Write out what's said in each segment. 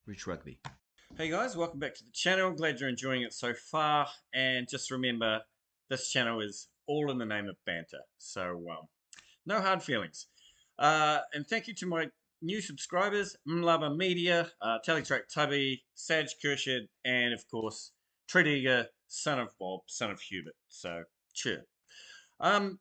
Rich Rugby. Hey guys, welcome back to the channel. Glad you're enjoying it so far. And just remember, this channel is all in the name of banter. So, no hard feelings. And thank you to my new subscribers, Mlava Media, Teletrack Tubby, Saj Kershid, and of course, Tredegar, son of Bob, son of Hubert. So, cheer. Um,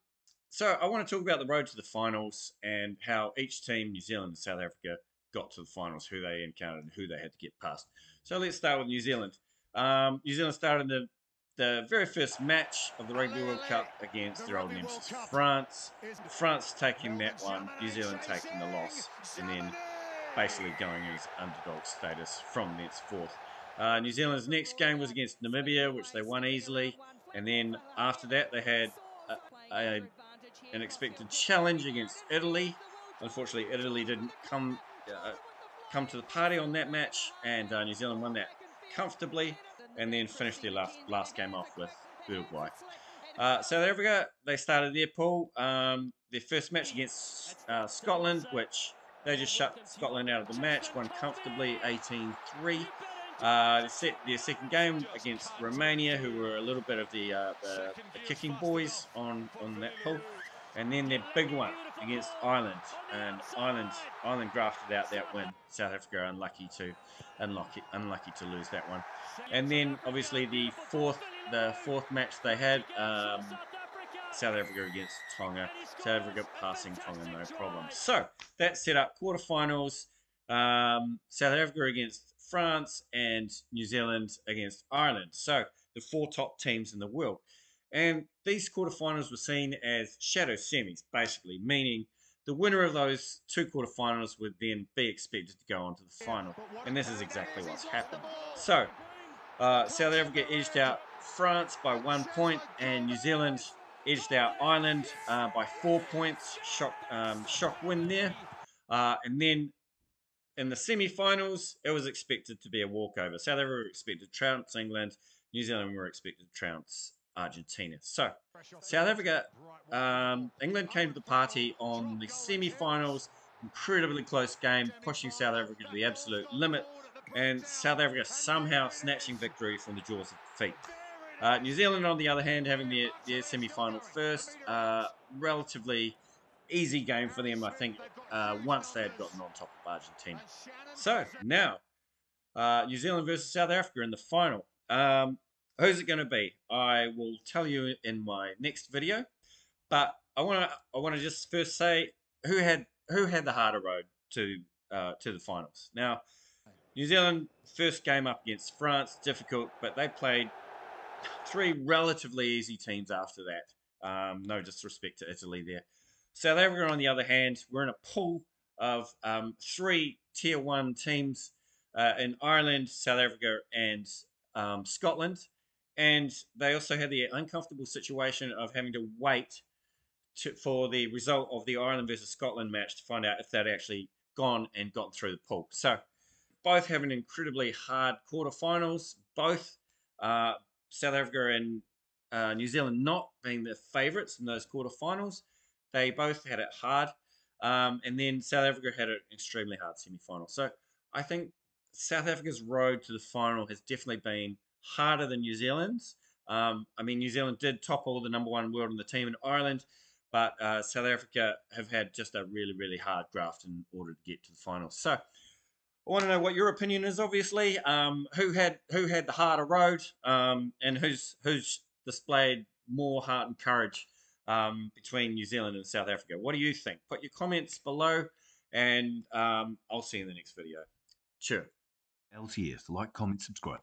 so I want to talk about the road to the finals and how each team, New Zealand and South Africa, got to the finals, who they encountered and who they had to get past. So let's start with New Zealand. New Zealand started the very first match of the Rugby World Cup against their old nemesis France. France taking that one, New Zealand taking the loss, and then basically going as underdog status from thenceforth. New Zealand's next game was against Namibia, which they won easily, and then after that they had a, a, an expected challenge against Italy. Unfortunately, Italy didn't come to the party on that match, and New Zealand won that comfortably, and then finished their last game off with Uruguay. South Africa, they started their pool. Their first match against Scotland, which they just shut Scotland out of the match, won comfortably 18-3. Their second game against Romania, who were a little bit of the kicking boys on that pool. And then their big one against Ireland, and Ireland grafted out that win. South Africa unlucky to lose that one. And then obviously the fourth match they had, South Africa against Tonga. South Africa passing Tonga no problem. So that set up quarterfinals. South Africa against France and New Zealand against Ireland. So the four top teams in the world. And these quarterfinals were seen as shadow semis, basically, meaning the winner of those two quarterfinals would then be expected to go on to the final. And this is exactly what's happened. So, South Africa edged out France by 1 point, and New Zealand edged out Ireland by 4 points. Shock win there. And then in the semi-finals, it was expected to be a walkover. South Africa were expected to trounce England. New Zealand were expected to trounce Argentina. So, South Africa, England came to the party on the semi-finals. Incredibly close game, pushing South Africa to the absolute limit, and South Africa somehow snatching victory from the jaws of defeat. New Zealand, on the other hand, having their semi-final first, relatively easy game for them, I think, once they had gotten on top of Argentina. So now, New Zealand versus South Africa in the final. Who's it going to be? I will tell you in my next video. But I want to just first say who had the harder road to the finals. Now, New Zealand first game up against France, difficult, but they played three relatively easy teams after that. No disrespect to Italy there. South Africa, on the other hand, we're in a pool of three Tier 1 teams in Ireland, South Africa, and Scotland. And they also had the uncomfortable situation of having to wait for the result of the Ireland versus Scotland match to find out if they'd actually gone and gotten through the pool. So both having incredibly hard quarterfinals, both South Africa and New Zealand not being the favourites in those quarterfinals. They both had it hard. And then South Africa had an extremely hard semi-final. So I think South Africa's road to the final has definitely been harder than New Zealand's. I mean, New Zealand did topple the #1 world in the team in Ireland, but South Africa have had just a really, really hard graft in order to get to the final. So I want to know what your opinion is. Obviously, who had the harder road, and who's displayed more heart and courage between New Zealand and South Africa. What do you think? Put your comments below, and I'll see you in the next video. Sure. LTS, like, comment, subscribe.